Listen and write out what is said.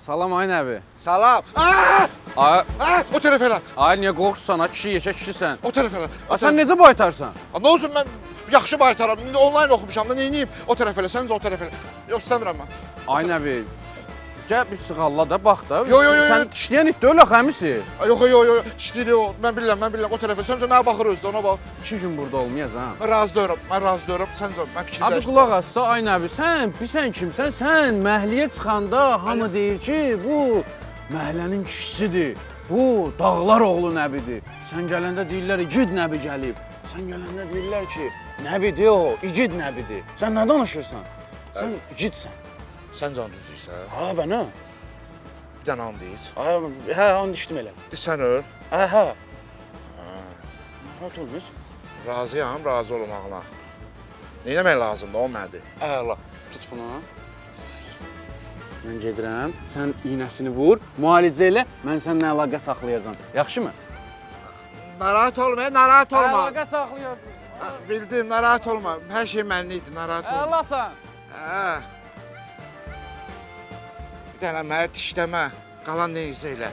Salam ay nəbi. Salam. Ay, O tərəf elə. ay niyə qorxursan? Kişi yekə kişisən. O tərəf elə. Sən necə baytarsan? Nə olsun mən yaxşı baytaram. İndi onlayn oxumuşam da neyniyim? O tərəf elə, sən də o tərəf elə. Yox, istəmirəm mən. Ay nəbi. Gəl bir sığalla da, bax da. Yo. Sən işləyən it deyil axı əmisi. Yox. Çişdirir o. Mən bilirəm. O tərəfə. Sən mənə baxır özdə, ona bax. 2 gün burada olmayacaq. Mən razı deyirəm. Sən mən Abi fikirləşdim. qulaq as da, ay nəbi, sən bilsən kimsən? Sən məhəlləyə çıxanda hamı deyir ki, bu məhəllənin kişisidir. Bu dağlar oğlu nəbidir. Sən gələndə deyirlər igid nəbi gəlib. Sən gələndə deyirlər ki, nəbidir o, igid nəbidir. Sən nə danışırsan? Sən igidsən. Sən can düzlüksən. Ha, bənə? Bir dənə and deyir. Hə, onu düşdüm elə. Sən öl. Hə. Rahat olmuş. Razıyam, razı olmağına. Nə etmək lazımdır, o nədir? Əla, tut bunu. Mən gedirəm, sən iynəsini vur, müalicə elə, mən səninlə əlaqə saxlayacağam. Yaxşımı? Narahat olma. Əlaqə saxlayacağam. Bildim, narahat olma. Hər şey mənli idi, narahat olma. Əlasan. Bir dənə mənə dişləmə, qalan neysə elə.